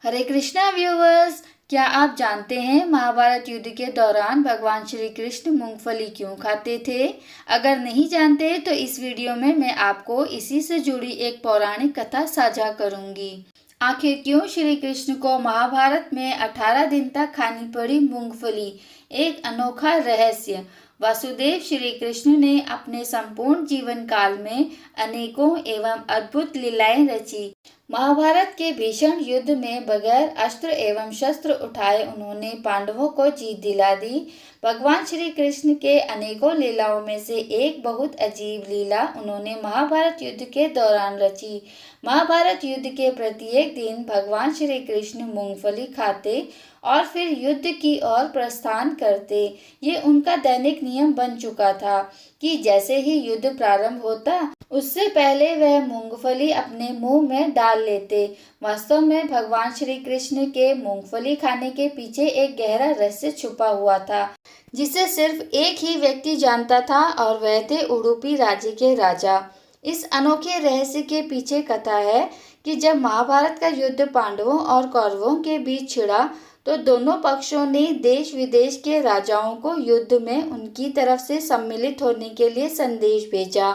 हरे Krishna viewers, क्या आप जानते हैं महाभारत युद्ध के दौरान भगवान श्री कृष्ण मूंगफली क्यों खाते थे? अगर नहीं जानते तो इस वीडियो में मैं आपको इसी से जुड़ी एक पौराणिक कथा साझा करूंगी। आखिर क्यों श्री कृष्ण को महाभारत में 18 दिन तक खानी पड़ी मूंगफली? एक अनोखा रहस्य। वासुदेव श्री कृष्ण ने अपने संपूर्ण जीवन काल में अनेकों एवं अद्भुत लीलाएं रची। महाभारत के भीषण युद्ध में बगैर अस्त्र एवं शस्त्र उठाए उन्होंने पांडवों को जीत दिला दी। भगवान श्री कृष्ण के अनेकों लीलाओं में से एक बहुत अजीब लीला उन्होंने महाभारत युद्ध के दौरान रची। महाभारत युद्ध के प्रत्येक दिन भगवान श्री कृष्ण मूंगफली खाते और फिर युद्ध की ओर प्रस्थान करते। ये उनका दैनिक नियम बन चुका था कि जैसे ही युद्ध प्रारंभ होता उससे पहले वह मूंगफली अपने मुंह में डाल लेते। वास्तव में भगवान श्री कृष्ण के मूंगफली खाने के पीछे एक गहरा रहस्य छुपा हुआ था, जिसे सिर्फ एक ही व्यक्ति जानता था और वह थे उडुपी राज्य के राजा। इस अनोखे रहस्य के पीछे कथा है कि जब महाभारत का युद्ध पांडवों और कौरवों के बीच छिड़ा तो दोनों पक्षों ने देश विदेश के राजाओं को युद्ध में उनकी तरफ से सम्मिलित होने के लिए संदेश भेजा।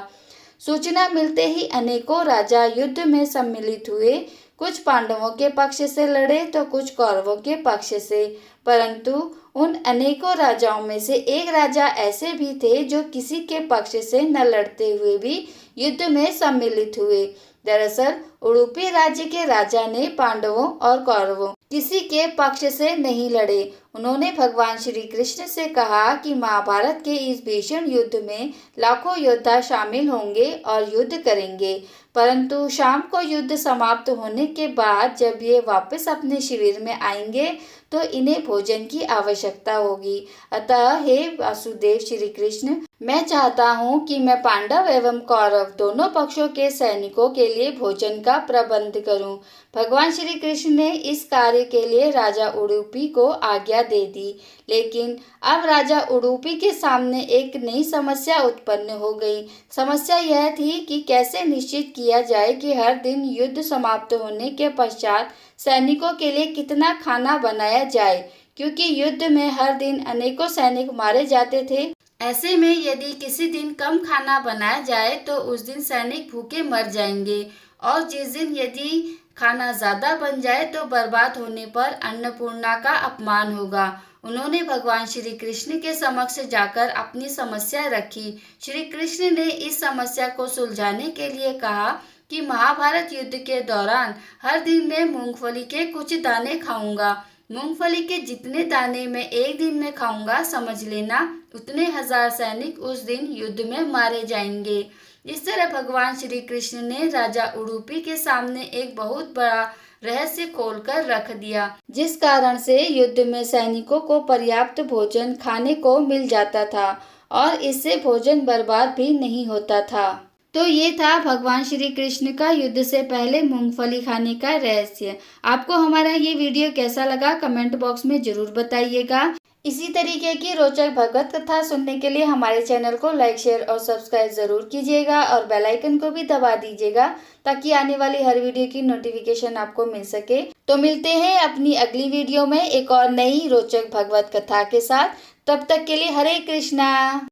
सूचना मिलते ही अनेकों राजा युद्ध में सम्मिलित हुए। कुछ पांडवों के पक्ष से लड़े तो कुछ कौरवों के पक्ष से, परंतु उन अनेकों राजाओं में से एक राजा ऐसे भी थे जो किसी के पक्ष से न लड़ते हुए भी युद्ध में सम्मिलित हुए। दरअसल उडुपी राज्य के राजा ने पांडवों और कौरवों किसी के पक्ष से नहीं लड़े। उन्होंने भगवान श्री कृष्ण से कहा कि महाभारत के इस भीषण युद्ध में लाखों योद्धा शामिल होंगे और युद्ध करेंगे, परंतु शाम को युद्ध समाप्त होने के बाद जब ये वापस अपने शिविर में आएंगे तो इन्हें भोजन की आवश्यकता होगी। अतः हे वासुदेव श्री कृष्ण, मैं चाहता हूँ कि मैं पांडव एवं कौरव दोनों पक्षों के सैनिकों के लिए भोजन का प्रबंध करूं। भगवान श्री कृष्ण ने इस कार्य के लिए राजा उडुपी को आज्ञा दे दी, लेकिन अब राजा उडुपी के सामने एक नई समस्या उत्पन्न हो गई। समस्या यह थी कि कैसे निश्चित किया जाए कि हर दिन युद्ध समाप्त होने के पश्चात सैनिकों के लिए कितना खाना बनाया जाए, क्योंकि युद्ध में हर दिन अनेकों सैनिक मारे जाते थे। ऐसे में यदि किसी दिन कम खाना बनाया जाए तो उस दिन सैनिक भूखे मर जाएंगे, और जिस दिन यदि खाना ज्यादा बन जाए तो बर्बाद होने पर अन्नपूर्णा का अपमान होगा। उन्होंने भगवान श्री कृष्ण के समक्ष जाकर अपनी समस्या रखी। श्री कृष्ण ने इस समस्या को सुलझाने के लिए कहा कि महाभारत युद्ध के दौरान हर दिन मैं मूंगफली के कुछ दाने खाऊंगा। मूंगफली के जितने दाने मैं एक दिन में खाऊंगा, समझ लेना उतने हजार सैनिक उस दिन युद्ध में मारे जाएंगे। इस तरह भगवान श्री कृष्ण ने राजा उडुपी के सामने एक बहुत बड़ा रहस्य खोलकर रख दिया, जिस कारण से युद्ध में सैनिकों को पर्याप्त भोजन खाने को मिल जाता था और इससे भोजन बर्बाद भी नहीं होता था। तो ये था भगवान श्री कृष्ण का युद्ध से पहले मूंगफली खाने का रहस्य। आपको हमारा ये वीडियो कैसा लगा कमेंट बॉक्स में जरूर बताइएगा। इसी तरीके की रोचक भगवत कथा सुनने के लिए हमारे चैनल को लाइक, शेयर और सब्सक्राइब जरूर कीजिएगा और बेल आइकन को भी दबा दीजिएगा ताकि आने वाली हर वीडियो की नोटिफिकेशन आपको मिल सके। तो मिलते हैं अपनी अगली वीडियो में एक और नई रोचक भगवत कथा के साथ। तब तक के लिए हरे कृष्णा।